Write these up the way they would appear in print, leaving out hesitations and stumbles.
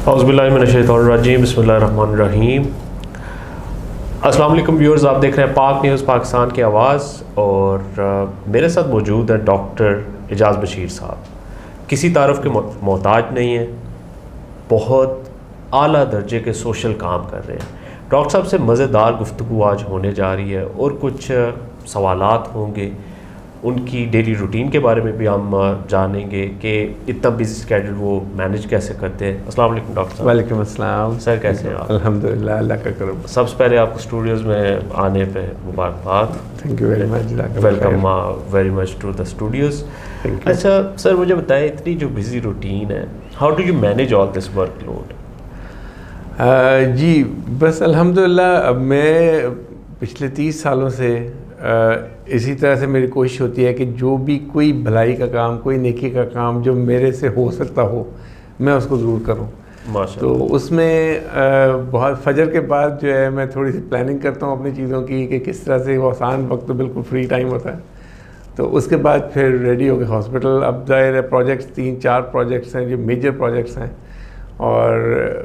اعوذ باللہ من الشیطان الرجیم، بسم اللہ الرحمن الرحیم۔ السلام علیکم ویورز، آپ دیکھ رہے ہیں پاک نیوز پاکستان کی آواز، اور میرے ساتھ موجود ہیں ڈاکٹر اعجاز بشیر صاحب۔ کسی تعارف کے محتاج نہیں ہیں، بہت اعلیٰ درجے کے سوشل کام کر رہے ہیں۔ ڈاکٹر صاحب سے مزیدار گفتگو آج ہونے جا رہی ہے، اور کچھ سوالات ہوں گے، ان کی ڈیلی روٹین کے بارے میں بھی ہم جانیں گے کہ اتنا بزی اسکیڈول وہ مینیج کیسے کرتے ہیں۔ السلام علیکم ڈاکٹر صاحب۔ وعلیکم السلام سر، کیسے ہیں آپ؟ الحمدللہ، اللہ کا کرم۔ سب سے پہلے آپ کو اسٹوڈیوز میں آنے پہ مبارکباد۔ Thank you very much. Welcome very much to the studios. اچھا سر، مجھے بتائیں، اتنی جو بزی روٹین ہے، how do you manage all this workload? جی بس الحمدللہ، اب میں پچھلے 30 سالوں سے اسی طرح سے میری کوشش ہوتی ہے کہ جو بھی کوئی بھلائی کا کام، کوئی نیکی کا کام جو میرے سے ہو سکتا ہو، میں اس کو ضرور کروں۔ تو اس میں بہت فجر کے بعد جو ہے میں تھوڑی سی پلاننگ کرتا ہوں اپنی چیزوں کی کہ کس طرح سے وہ آسان وقت، تو بالکل فری ٹائم ہوتا ہے، تو اس کے بعد پھر ریڈی ہو کے ہاسپٹل۔ اب ظاہر ہے پروجیکٹس 3-4 پروجیکٹس ہیں جو میجر پروجیکٹس ہیں، اور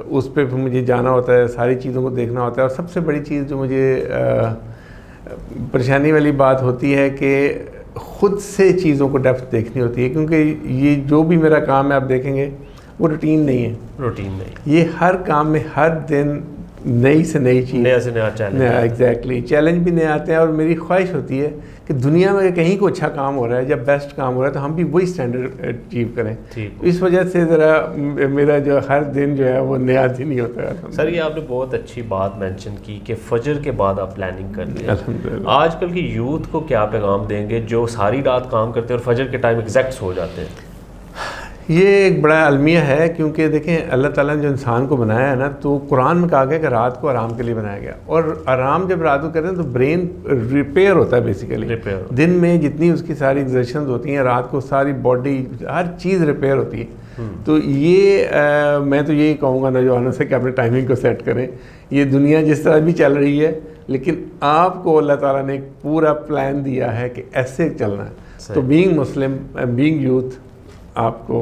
اس پہ پھر مجھے جانا ہوتا ہے، ساری چیزوں کو دیکھنا ہوتا ہے۔ اور سب سے بڑی چیز جو مجھے پریشانی والی بات ہوتی ہے کہ خود سے چیزوں کو ڈیپتھ دیکھنی ہوتی ہے، کیونکہ یہ جو بھی میرا کام ہے آپ دیکھیں گے وہ روٹین نہیں ہے۔ روٹین نہیں، یہ ہر کام میں ہر دن نئی سے نئی چیز، نیا سے نیا چیلنج۔ ایگزیکٹلی، چیلنج بھی نئے آتے ہیں، اور میری خواہش ہوتی ہے کہ دنیا میں کہیں کو اچھا کام ہو رہا ہے یا بیسٹ کام ہو رہا ہے تو ہم بھی وہی اسٹینڈرڈ اچیو کریں۔ اس وجہ سے ذرا میرا جو ہر دن جو ہے وہ نیا دن ہی ہوتا ہے۔ سر، یہ آپ نے بہت اچھی بات مینشن کی کہ فجر کے بعد آپ پلاننگ کرتے ہیں۔ الحمدللہ۔ آج کل کی یوتھ کو کیا پیغام دیں گے جو ساری رات کام کرتے ہیں اور فجر کے ٹائم ایگزیکٹ سو جاتے ہیں؟ یہ ایک بڑا المیہ ہے، کیونکہ دیکھیں اللہ تعالیٰ نے جو انسان کو بنایا ہے نا، تو قرآن میں کہا گیا کہ رات کو آرام کے لیے بنایا گیا، اور آرام جب رات کو کرتے ہیں تو برین ریپیئر ہوتا ہے بیسیکلی۔ دن میں جتنی اس کی ساری ایگزرشنز ہوتی ہیں، رات کو ساری باڈی ہر چیز ریپیئر ہوتی ہے۔ تو یہ میں تو یہی کہوں گا نوجوانوں سے کہ اپنے ٹائمنگ کو سیٹ کریں۔ یہ دنیا جس طرح بھی چل رہی ہے، لیکن آپ کو اللہ تعالیٰ نے ایک پورا پلان دیا ہے کہ ایسے چلنا ہے۔ تو بینگ مسلم، بینگ یوتھ، آپ کو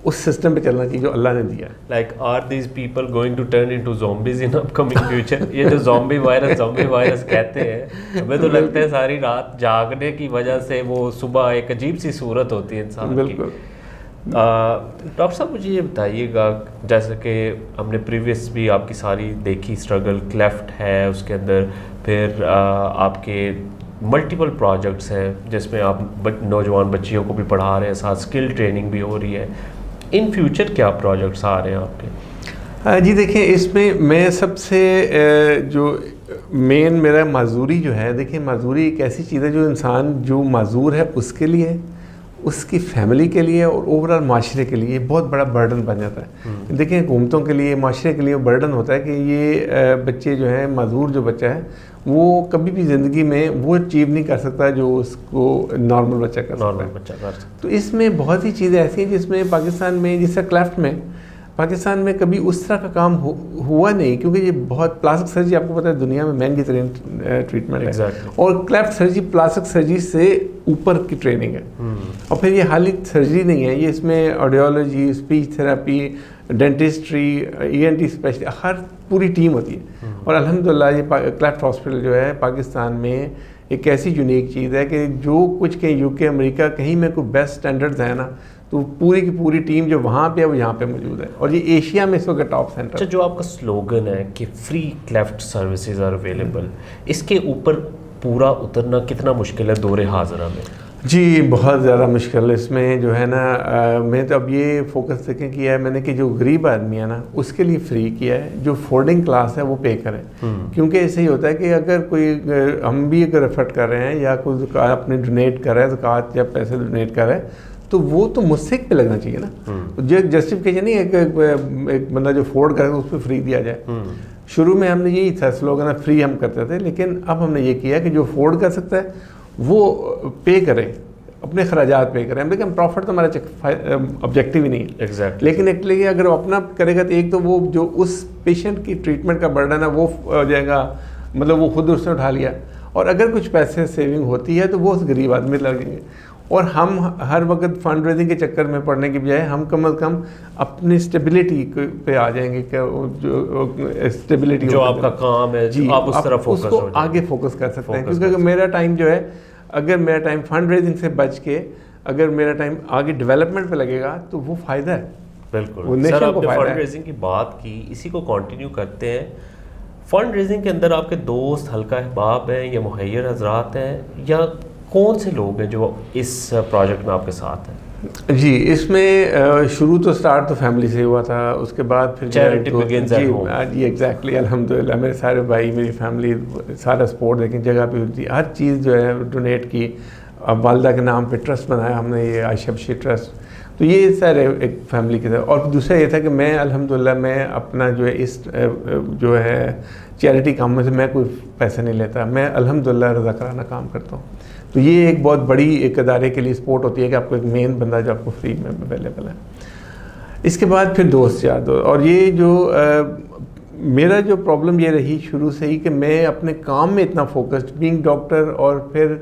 اس سسٹم پہ چلنا چاہیے جو اللہ نے دیا ہے۔ Like are these people going to turn into zombies in upcoming future? یہ جو زومبی وائرس کہتے ہیں، ہمیں تو لگتا ہے ساری رات جاگنے کی وجہ سے وہ صبح ایک عجیب سی صورت ہوتی ہے انسان کی۔ بالکل۔ ڈاکٹر صاحب، مجھے یہ بتائیے گا، جیسے کہ ہم نے پریویس بھی آپ کی ساری دیکھی اسٹرگل، کلیفٹ ہے اس کے اندر، پھر آپ کے ملٹیپل پروجیکٹس ہیں جس میں آپ نوجوان بچیوں کو بھی پڑھا رہے ہیں، ساتھ اسکل ٹریننگ بھی ہو رہی ہے۔ ان فیوچر کیا پروجیکٹس آ رہے ہیں آپ کے؟ جی دیکھیں، اس میں سب سے جو مین میرا معذوری جو ہے، دیکھیں معذوری ایک ایسی چیز ہے جو انسان جو معذور ہے اس کے لیے، اس کی فیملی کے لیے، اور اوور آل معاشرے کے لیے بہت بڑا برڈن بن جاتا ہے۔ دیکھیں حکومتوں کے لیے، معاشرے کے لیے برڈن ہوتا ہے کہ یہ بچے جو ہیں، معذور جو بچہ ہے وہ کبھی بھی زندگی میں وہ اچیو نہیں کر سکتا جو اس کو نارمل بچہ کر سکتا ہے۔ تو اس میں بہت سی چیزیں ایسی ہیں جس میں پاکستان میں، جس سے کلیفٹ میں پاکستان میں کبھی اس طرح کا کام ہوا نہیں، کیونکہ یہ بہت پلاسٹک سرجری، آپ کو پتہ ہے دنیا میں مہنگی ترین ٹریٹمنٹ ہے، اور کلیفٹ سرجری پلاسٹک سرجری سے اوپر کی ٹریننگ ہے۔ اور پھر یہ خالی سرجری نہیں ہے، یہ اس میں audiology, speech therapy, dentistry, ENT specialist, ہر پوری ٹیم ہوتی ہے۔ اور الحمدللہ یہ کلیفٹ ہاسپٹل جو ہے پاکستان میں ایک ایسی یونیک چیز ہے کہ جو کچھ کہیں UK، امریکہ کہیں میں کوئی بیسٹ اسٹینڈرڈز ہیں نا، تو پوری کی پوری ٹیم جو وہاں پہ ہے وہ یہاں پہ موجود ہے، اور یہ ایشیا میں اس وقت ٹاپ سینٹر۔ اچھا، جو آپ کا سلوگن ہے کہ free cleft services are available, اس کے اوپر پورا اترنا کتنا مشکل ہے دور حاضرہ میں؟ جی بہت زیادہ مشکل ہے اس میں، جو ہے نا میں تو اب یہ فوکس دیکھیں کیا ہے میں نے کہ جو غریب آدمی ہے نا اس کے لیے فری کیا ہے، جو فورڈنگ کلاس ہے وہ پے کریں، کیونکہ ایسے ہی ہوتا ہے کہ اگر کوئی ہم بھی اگر ایفرٹ کر رہے ہیں یا کوئی اپنے ڈونیٹ کر رہا ہے، زکوٰۃ یا پیسے ڈونیٹ کر رہا ہے، تو وہ تو مجھ سے پہ لگنا چاہیے نا۔ جو ایک جسٹیفکیشن نہیں، ایک بندہ جو فورڈ کرے اس پہ فری دیا جائے۔ شروع میں ہم نے یہی تھا سلوگن، فری ہم کرتے تھے، لیکن اب ہم نے یہ کیا کہ جو افورڈ کر سکتا ہے وہ پے کریں، اپنے خراجات پے کریں۔ لیکن پروفٹ تو ہمارا آبجیکٹیو ہی نہیں ہے، لیکن ایکچولی اگر وہ اپنا کرے گا تو ایک تو وہ جو اس پیشنٹ کی ٹریٹمنٹ کا برڈن ہے وہ ہو جائے گا، مطلب وہ خود اس نے اٹھا لیا، اور اگر کچھ پیسے سیونگ ہوتی ہے تو وہ اس غریب آدمی لگیں گے۔ اور ہم ہر وقت فنڈ ریزنگ کے چکر میں پڑنے کی بجائے ہم کم از کم اپنی اسٹیبلٹی پہ آ جائیں گے کہ جو اسٹیبلٹی جو آپ کا کام ہے جی آپ اس طرف اس کو آگے فوکس کر سکتے ہیں. کیونکہ میرا ٹائم جو ہے اگر میرا ٹائم فنڈ ریزنگ سے بچ کے اگر میرا ٹائم آگے ڈیولپمنٹ پہ لگے گا تو وہ فائدہ ہے. بالکل. سر آپ نے فنڈ ریزنگ کی بات کی, اسی کو کنٹینیو کرتے ہیں. فنڈ ریزنگ کے اندر آپ کے دوست, حلقہ احباب ہیں یا مہیر حضرات ہیں, یا کون سے لوگ ہیں جو اس پروجیکٹ میں آپ کے ساتھ ہیں؟ جی اس میں شروع تو سٹارٹ تو فیملی سے ہوا تھا, اس کے بعد پھر چیریٹی بگنز ایٹ ہوم. جی ایگزیکٹلی, الحمدللہ میرے سارے بھائی میری فیملی سارا سپورٹ دیکھیں جگہ پہ ہوتی, ہر چیز جو ہے ڈونیٹ کی. اب والدہ کے نام پہ ٹرسٹ بنایا ہم نے, یہ عائشہ بشیر ٹرسٹ. تو یہ سارے ایک فیملی کے تھا. اور دوسرا یہ تھا کہ میں الحمدللہ میں اپنا جو ہے اس جو ہے چیریٹی کام میں سے میں کوئی پیسے نہیں لیتا, میں الحمدللہ رضاکارانہ کام کرتا ہوں. تو یہ ایک بہت بڑی ایک ادارے کے لیے سپورٹ ہوتی ہے کہ آپ کو ایک مین بندہ جو آپ کو فری میں اویلیبل ہے. اس کے بعد پھر دوست یاد ہو. اور یہ جو میرا جو پرابلم یہ رہی شروع سے ہی کہ میں اپنے کام میں اتنا فوکسڈ بینگ ڈاکٹر, اور پھر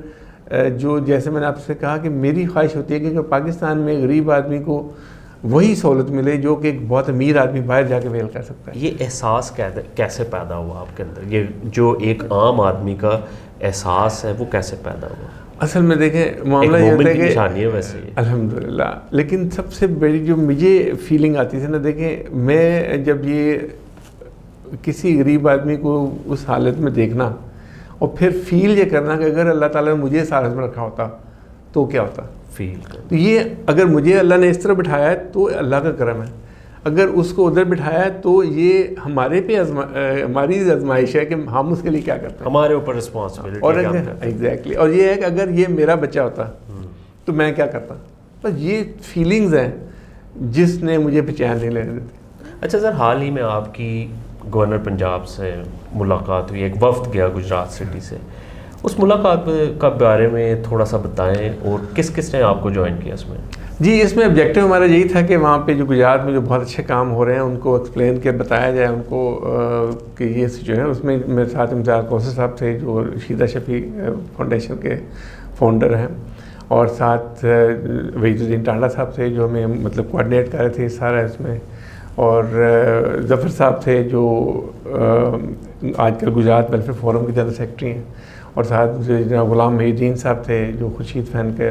جو جیسے میں نے آپ سے کہا کہ میری خواہش ہوتی ہے کہ پاکستان میں غریب آدمی کو وہی سہولت ملے جو کہ ایک بہت امیر آدمی باہر جا کے ویل کر سکتا ہے. یہ احساس کیسے پیدا ہوا آپ کے اندر؟ یہ جو ایک عام آدمی کا احساس ہے وہ کیسے پیدا ہوا؟ اصل میں دیکھیں معاملہ یہ ہوتا ہے کہ نشانی ہے ویسے الحمدللہ, لیکن سب سے بڑی جو مجھے فیلنگ آتی تھی نا, دیکھیں میں جب یہ کسی غریب آدمی کو اس حالت میں دیکھنا اور پھر فیل یہ کرنا کہ اگر اللہ تعالیٰ نے مجھے اس حالت میں رکھا ہوتا تو کیا ہوتا فیل تو یہ اگر مجھے اللہ نے اس طرح بٹھایا ہے تو اللہ کا کرم ہے, اگر اس کو ادھر بٹھایا ہے تو یہ ہمارے پہ ہماری آزمائش ہے کہ ہم اس کے لیے کیا کرتے ہیں, ہمارے اوپر رسپانسبلٹی. اور ایگزیکٹلی, اور یہ ہے کہ اگر یہ میرا بچہ ہوتا تو میں کیا کرتا. بس یہ فیلنگز ہیں جس نے مجھے بے چین نہیں لینے دیتی. اچھا سر, حال ہی میں آپ کی گورنر پنجاب سے ملاقات ہوئی, ایک وفد گیا گجرات سٹی سے, اس ملاقات کا بارے میں تھوڑا سا بتائیں, اور کس کس نے آپ کو جوائن کیا اس میں؟ جی اس میں آبجیکٹیو ہمارا یہی تھا کہ وہاں پہ جو گجرات میں جو بہت اچھے کام ہو رہے ہیں ان کو ایکسپلین کے بتایا جائے ان کو کہ یہ جو ہے. اس میں میرے ساتھ امتیاز کوثر صاحب تھے جو رشیدہ شفیع فاؤنڈیشن کے فاؤنڈر ہیں, اور ساتھ وحید الدین ٹانڈا صاحب تھے جو ہمیں مطلب کوآرڈینیٹ کر رہے تھے سارا اس میں, اور ظفر صاحب تھے جو آج کل گجرات ویلفیئر فورم کے جنرل سیکرٹری ہیں, اور ساتھ جناب غلام محی الدین صاحب تھے جو خورشید فین کے.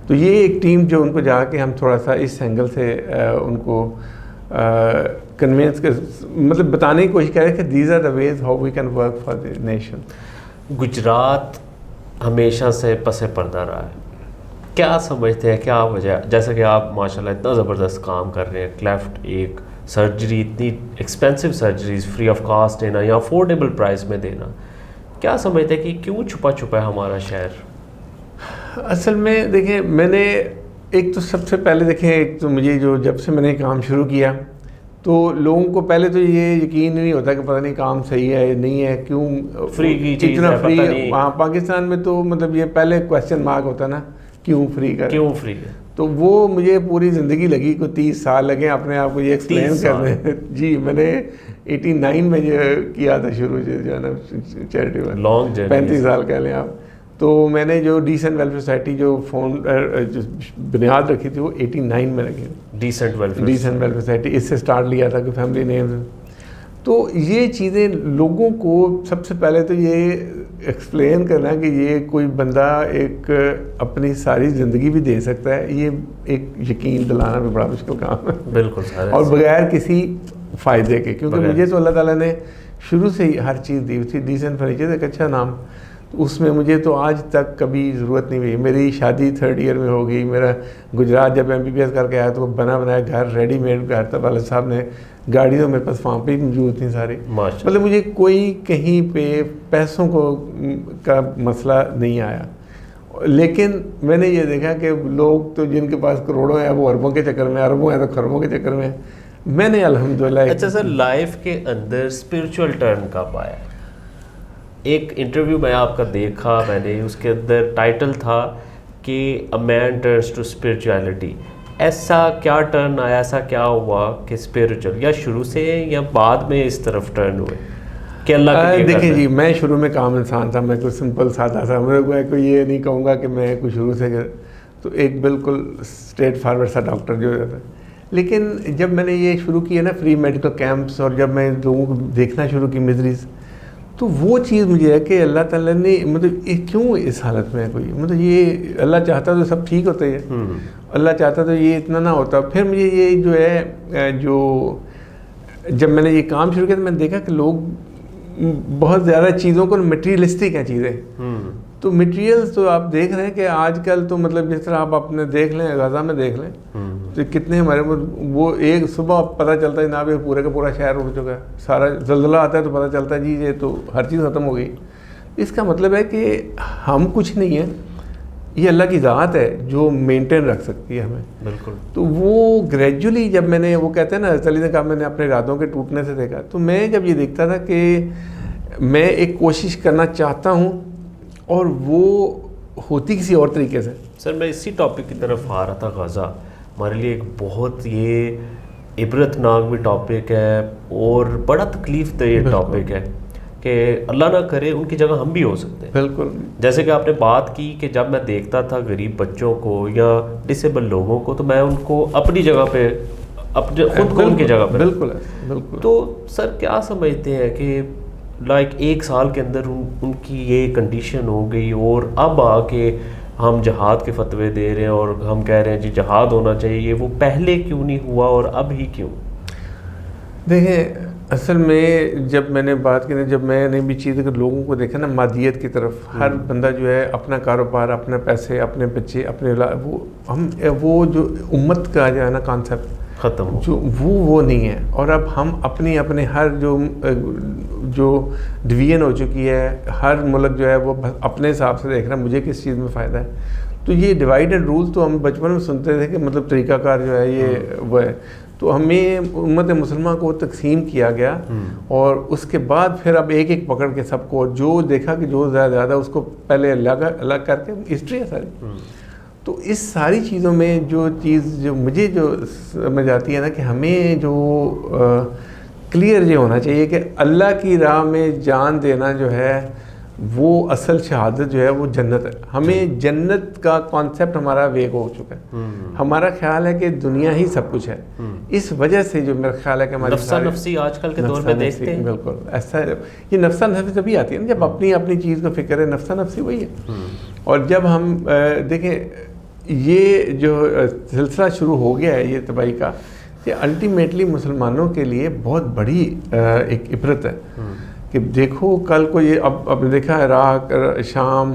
تو یہ ایک ٹیم جو ان کو جا کے ہم تھوڑا سا اس اینگل سے ان کو کنوینس کے مطلب بتانے کی کوشش کر رہے ہیں کہ these are the ways how we can work for the nation. Gujarat ہمیشہ سے پس پردہ رہا ہے, کیا سمجھتے ہیں کیا وجہ, جیسا کہ آپ ماشاءاللہ اتنا زبردست کام کر رہے ہیں, کلیفٹ ایک سرجری اتنی expensive surgeries free of cost دینا یا افورڈیبل پرائس میں دینا, کیا سمجھتے ہیں کہ کیوں چھپا چھپا ہے ہمارا شہر؟ اصل میں دیکھیں میں نے ایک تو سب سے پہلے دیکھیں ایک تو مجھے جو جب سے میں نے کام شروع کیا تو لوگوں کو پہلے تو یہ یقین نہیں ہوتا کہ پتہ نہیں کام صحیح ہے نہیں ہے, کیوں فری کی چیز اتنا ہے, فری پتہ نہیں. وہاں پاکستان میں تو مطلب یہ پہلے کویسچن مارک ہوتا نا کیوں فری کر, کیوں فری ہے. تو وہ مجھے پوری زندگی لگی, کوئی 30 سال لگے اپنے آپ کو یہ ایکسپلین کرنے. جی میں نے 89 میں جو کیا تھا شروع جو ہے نا چیریٹی میں, لانگ جرنی, 35 سال کہہ لیں آپ. تو میں نے جو ڈیسنٹ ویلفیئر سوسائٹی جو جو بنیاد رکھی تھی وہ 89 میں رکھی تھی, ڈیسنٹ ویلفیئر سوسائٹی. اس سے سٹارٹ لیا تھا کہ فیملی نیم. تو یہ چیزیں لوگوں کو سب سے پہلے تو یہ ایکسپلین کرنا کہ یہ کوئی بندہ ایک اپنی ساری زندگی بھی دے سکتا ہے, یہ ایک یقین دلانا بھی بڑا مشکل کام ہے. بالکل, اور بغیر کسی فائدے کے, کیونکہ مجھے تو اللہ تعالیٰ نے شروع سے ہی ہر چیز دی تھی. ڈیسنٹ فرنیچر ایک اچھا نام, اس میں مجھے تو آج تک کبھی ضرورت نہیں ہوئی. میری شادی 3rd ایئر میں ہو گئی, میرا گجرات جب MBBS کر کے آیا تو بنا بنایا گھر ریڈی میڈ گھر تھا, والد صاحب نے گاڑی تو میرے پاس وہاں پہ موجود تھیں ساری. مطلب مجھے کوئی کہیں پہ پیسوں کا مسئلہ نہیں آیا. لیکن میں نے یہ دیکھا کہ لوگ تو جن کے پاس کروڑوں ہیں وہ اربوں کے چکر میں, اربوں ہیں تو خربوں کے چکر میں. میں نے الحمدللہ. اچھا سر, لائف کے اندر اسپرچول ٹرن کب آیا؟ ایک انٹرویو میں آپ کا دیکھا میں نے, اس کے اندر ٹائٹل تھا کہ اے مین ٹرنس ٹو اسپرچویلٹی. ایسا کیا ٹرن آیا, ایسا کیا ہوا کہ اسپرچول, یا شروع سے یا بعد میں اس طرف ٹرن ہوئے کہ اللہ کے لیے؟ دیکھیں جی میں شروع میں کام انسان تھا, میں کوئی سمپل سادہ تھا, میرے کو یہ نہیں کہوں گا کہ میں کوئی شروع سے تو ایک بالکل اسٹریٹ فارورڈ سا ڈاکٹر جو ہوتا ہے. لیکن جب میں نے یہ شروع کیا نا فری میڈیکل کیمپس, اور جب میں لوگوں کو دیکھنا شروع کی مزریز, تو وہ چیز مجھے ہے کہ اللہ تعالیٰ نے مطلب یہ کیوں اس حالت میں ہے کوئی, مطلب یہ اللہ چاہتا تو سب ٹھیک ہوتا ہے, اللہ چاہتا تو یہ اتنا نہ ہوتا. پھر مجھے یہ جو ہے جو جب میں نے یہ کام شروع کیا تو میں نے دیکھا کہ لوگ بہت زیادہ چیزوں کو مٹیریلسٹک ہیں چیزیں. تو مٹیریلز تو آپ دیکھ رہے ہیں کہ آج کل تو مطلب جس طرح آپ اپنے دیکھ لیں غزہ میں دیکھ لیں تو کتنے ہمارے وہ ایک صبح پتہ چلتا ہے جناب یہ پورے کا پورا شہر اڑ چکا ہے, سارا زلزلہ آتا ہے تو پتہ چلتا ہے جی یہ تو ہر چیز ختم ہو گئی. اس کا مطلب ہے کہ ہم کچھ نہیں ہیں, یہ اللہ کی ذات ہے جو مینٹین رکھ سکتی ہے ہمیں. بالکل. تو وہ گریجولی جب میں نے وہ کہتے ہیں نا علی نے کہا میں نے اپنے ارادوں کے ٹوٹنے سے دیکھا, تو میں جب یہ دیکھتا تھا کہ میں ایک کوشش کرنا چاہتا ہوں اور وہ ہوتی کسی اور طریقے سے. سر میں اسی ٹاپک کی طرف آ رہا تھا. غزہ ہمارے لیے ایک بہت یہ عبرت ناک بھی ٹاپک ہے اور بڑا تکلیف دہ یہ ٹاپک ہے کہ اللہ نہ کرے ان کی جگہ ہم بھی ہو سکتے ہیں. بالکل. جیسے کہ آپ نے بات کی کہ جب میں دیکھتا تھا غریب بچوں کو یا ڈسیبل لوگوں کو تو میں ان کو اپنی جگہ پہ اپنے خود کو ان کی جگہ پہ. بالکل بالکل. تو سر کیا سمجھتے ہیں کہ لائک ایک سال کے اندر ان کی یہ کنڈیشن ہو گئی اور اب آ کے ہم جہاد کے فتوے دے رہے ہیں اور ہم کہہ رہے ہیں جی جہاد ہونا چاہیے, وہ پہلے کیوں نہیں ہوا اور اب ہی کیوں؟ دیکھیں اصل میں جب میں نے بات کی نا, جب میں نے بھی چیز اگر لوگوں کو دیکھا نا مادیت کی طرف, ہر بندہ جو ہے اپنا کاروبار, اپنے پیسے, اپنے بچے, اپنے وہ جو امت کا جو ہے نا کانسیپٹ ختم ہو جو وہ نہیں ہے. اور اب ہم اپنے ہر جو ڈویژن ہو چکی ہے, ہر ملک جو ہے وہ اپنے حساب سے دیکھ رہا ہے مجھے کس چیز میں فائدہ ہے. تو یہ ڈیوائڈ اینڈ رول تو ہم بچپن میں سنتے تھے کہ مطلب طریقہ کار جو ہے یہ وہ ہے. تو ہمیں امت مسلمہ کو تقسیم کیا گیا اور اس کے بعد پھر اب ایک ایک پکڑ کے سب کو جو دیکھا کہ جو زیادہ اس کو پہلے الگ کر کے ہسٹری ہے ساری. تو اس ساری چیزوں میں جو چیز جو مجھے جو سمجھ آتی ہے نا کہ ہمیں جو کلیئر یہ ہونا چاہیے کہ اللہ کی راہ میں جان دینا جو ہے وہ اصل شہادت جو ہے وہ جنت ہے. ہمیں جنت کا کانسیپٹ ہمارا ویگ ہو چکا ہے. ہمارا خیال ہے کہ دنیا ہی سب کچھ ہے. اس وجہ سے جو میرا خیال ہے کہ ہماری نفسا نفسی آج کل کے دور میں دیکھتے ہیں. بالکل ایسا ہے. یہ نفسا نفسی تبھی آتی ہے نا جب اپنی چیز کو فکر ہے. نفسا نفسی وہی ہے. اور جب ہم دیکھیں یہ جو سلسلہ شروع ہو گیا ہے یہ تباہی کا, یہ الٹیمیٹلی مسلمانوں کے لیے بہت بڑی ایک عبرت ہے کہ دیکھو کل کو یہ اب دیکھا عراق, شام,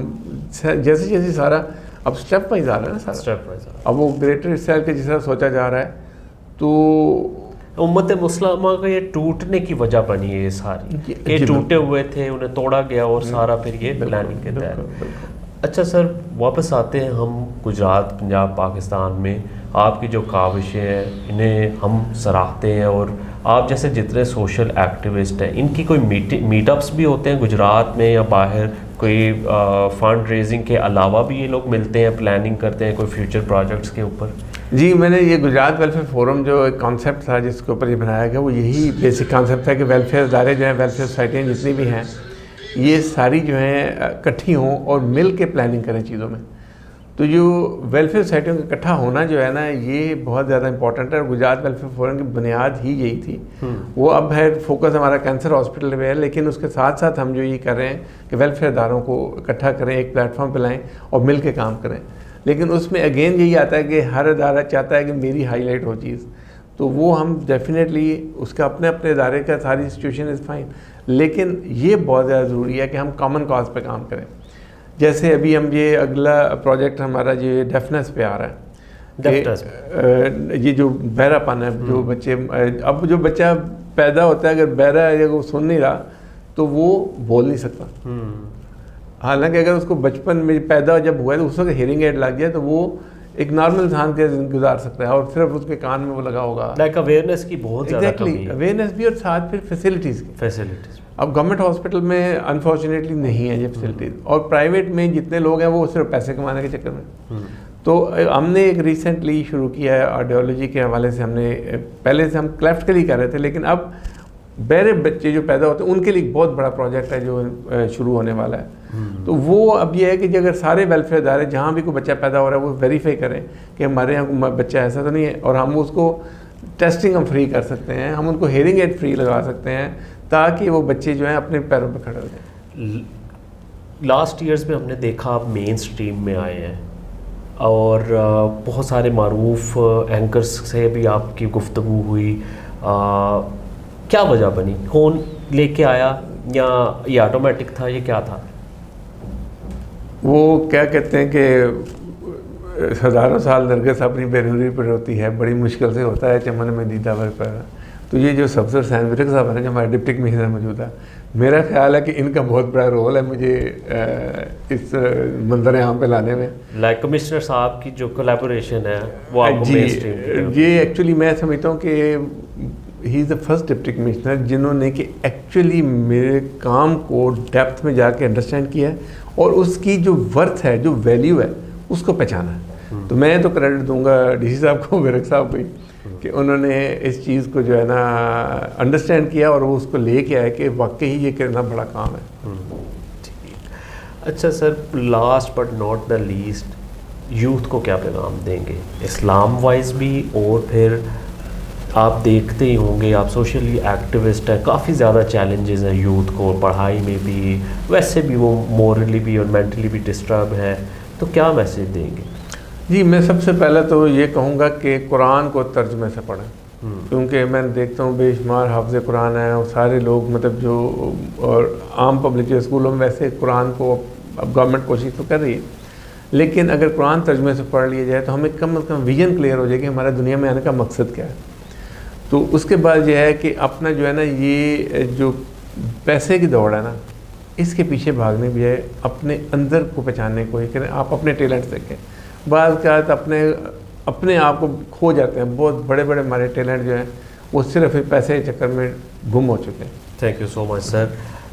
جیسے سارا اب اسٹیپ وائز آ رہا ہے نا سارا. اب وہ گریٹر اسرائیل کے جس طرح سوچا جا رہا ہے تو امت مسلمہ کا یہ ٹوٹنے کی وجہ بنی ہے یہ ساری, کہ ٹوٹے ہوئے تھے انہیں توڑا گیا اور سارا پھر یہ پلاننگ کے تحت. اچھا سر واپس آتے ہیں ہم گجرات, پنجاب, پاکستان میں آپ کی جو کاوشیں ہیں انہیں ہم سراہتے ہیں, اور آپ جیسے جتنے سوشل ایکٹیوسٹ ہیں ان کی کوئی میٹ اپس بھی ہوتے ہیں گجرات میں یا باہر, کوئی فنڈ ریزنگ کے علاوہ بھی یہ لوگ ملتے ہیں, پلاننگ کرتے ہیں کوئی فیوچر پروجیکٹس کے اوپر؟ جی میں نے یہ گجرات ویلفیئر فورم جو ایک کانسیپٹ تھا جس کے اوپر یہ بنایا گیا وہ یہی بیسک کانسیپٹ تھا کہ ویلفیئر ادارے جو ہیں, ویلفیئر سوسائٹیاں جتنی بھی ہیں یہ ساری جو ہیں اکٹھی ہوں اور مل کے پلاننگ کریں چیزوں میں. تو جو ویلفیئر سوسائٹیوں کا اکٹھا ہونا جو ہے نا یہ بہت زیادہ امپورٹنٹ ہے. اور گجرات ویلفیئر فورم کی بنیاد ہی یہی تھی. وہ اب ہے فوکس ہمارا کینسر ہاسپٹل میں ہے, لیکن اس کے ساتھ ساتھ ہم جو یہ کر رہے ہیں کہ ویلفیئر اداروں کو اکٹھا کریں, ایک پلیٹ فارم پہ لائیں اور مل کے کام کریں. لیکن اس میں اگین یہی آتا ہے کہ ہر ادارہ چاہتا ہے کہ میری ہائی لائٹ ہو چیز, تو وہ ہم ڈیفینیٹلی اس کا اپنے ادارے کا ساری انسٹیٹیوشن از فائن, لیکن یہ بہت زیادہ ضروری ہے کہ ہم کامن کاز پہ کام کریں. جیسے ابھی ہم یہ اگلا پروجیکٹ ہمارا یہ ڈیفنس پہ آ رہا ہے, یہ جو بہرا پن ہے, جو بچے اب جو بچہ پیدا ہوتا ہے اگر بہرا ہے یا وہ سن نہیں رہا تو وہ بول نہیں سکتا. حالانکہ اگر اس کو بچپن میں پیدا جب ہوا ہے تو اس وقت ہیئرنگ ایڈ لگ جائے تو وہ ایک نارمل انسان کے گزار سکتا ہے, اور صرف اس کے کان میں وہ لگا ہوگا. لائک اویئرنیس کی بہت زیادہ کمی ہے. اویئرنیس بھی, اور ساتھ پھر فیسلٹیز کی. اب گورنمنٹ ہاسپٹل میں انفارچونیٹلی نہیں ہے یہ فیسلٹیز, اور پرائیویٹ میں جتنے لوگ ہیں وہ صرف پیسے کمانے کے چکر میں. تو ہم نے ایک ریسنٹلی شروع کیا ہے آرڈیولوجی کے حوالے سے. ہم نے پہلے سے ہم کلیفٹ کے لیے کر رہے تھے, لیکن اب بہرے بچے جو پیدا ہوتے ہیں ان کے لیے ایک بہت بڑا پروجیکٹ ہے جو شروع ہونے والا ہے. تو وہ اب یہ ہے کہ اگر سارے ویلفیئر ادارے جہاں بھی کوئی بچہ پیدا ہو رہا ہے وہ ویریفائی کریں کہ ہمارے یہاں بچہ ایسا تو نہیں ہے, اور ہم اس کو ٹیسٹنگ ہم فری کر سکتے ہیں, ہم ان کو ہیئرنگ ایڈ فری لگا سکتے ہیں تاکہ وہ بچے جو ہیں اپنے پیروں پہ کھڑے ہو جائیں. لاسٹ ایئرز میں ہم نے دیکھا آپ مین اسٹریم میں آئے ہیں اور بہت سارے معروف اینکرز سے بھی آپ کی گفتگو ہوئی. کیا وجہ بنی, کون لے کے آیا, یا یہ آٹومیٹک تھا, یہ کیا تھا؟ وہ کیا کہتے ہیں کہ ہزاروں سال نرگس اپنی بیرونی پر ہوتی ہے, بڑی مشکل سے ہوتا ہے چمن میں دیدہ ور پیدا. تو یہ جو سبزر حسین ورک صاحب ہیں جو ہمارے ڈپٹی کمشنر موجود ہے, میرا خیال ہے کہ ان کا بہت بڑا رول ہے مجھے اس منظر عام پہ لانے میں. لائک کمشنر صاحب کی جو کولیبوریشن ہے وہ آپ کو جی, مین اسٹریم یہ ایکچولی میں سمجھتا ہوں کہ ہی از دا فرسٹ ڈپٹی کمشنر جنہوں نے کہ ایکچولی میرے کام کو ڈیپتھ میں جا کے انڈرسٹینڈ کیا ہے اور اس کی جو ورتھ ہے, جو ویلیو ہے, اس کو پہچانا ہے. تو میں تو کریڈٹ دوں گا ڈی سی صاحب کو, ورک صاحب کو, کہ انہوں نے اس چیز کو جو ہے نا انڈرسٹینڈ کیا اور وہ اس کو لے کے آئے کہ واقعی یہ کرنا بڑا کام ہے. اچھا sir, last but not the least, youth کو کیا پیغام دیں گے اسلام وائز بھی, اور پھر آپ دیکھتے ہی ہوں گے, آپ سوشلی ایکٹیوسٹ ہیں, کافی زیادہ چیلنجز ہیں یوتھ کو, پڑھائی میں بھی, ویسے بھی وہ مورلی بھی اور مینٹلی بھی ڈسٹرب ہے, تو کیا میسیج دیں گے؟ جی, میں سب سے پہلے تو یہ کہوں گا کہ قرآن کو ترجمے سے پڑھیں, کیونکہ میں دیکھتا ہوں بے شمار حافظ قرآن ہیں اور سارے لوگ مطلب جو, اور عام پبلک جو اسکولوں میں ویسے قرآن کو اب گورنمنٹ کوشش تو کر رہی ہے, لیکن اگر قرآن ترجمے سے پڑھ لیا جائے تو ہمیں کم از کم ویژن کلیئر ہو جائے کہ ہمارا دنیا میں آنے کا مقصد کیا ہے. تو اس کے بعد یہ ہے کہ اپنا جو ہے نا یہ جو پیسے کی دوڑ ہے نا, اس کے پیچھے بھاگنے بھی ہے, اپنے اندر کو پہچاننے کو کریں. آپ اپنے ٹیلنٹس دیکھیں, بعض کا اپنے آپ کو کھو جاتے ہیں. بہت بڑے بڑے ہمارے ٹیلنٹ جو ہیں وہ صرف پیسے کے چکر میں گم ہو چکے ہیں. تھینک یو سو مچ سر.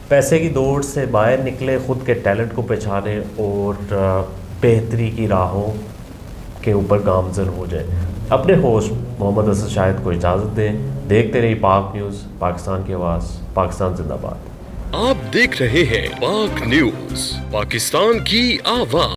پیسے کی دوڑ سے باہر نکلے, خود کے ٹیلنٹ کو پہچانیں اور بہتری کی راہوں کے اوپر گامزن ہو جائیں. اپنے ہوسٹ محمد اسد شاہد کو اجازت دیں. دیکھتے رہیے پاک نیوز, پاکستان کی آواز, پاکستان زندہ باد. آپ دیکھ رہے ہیں پاک نیوز, پاکستان کی آواز.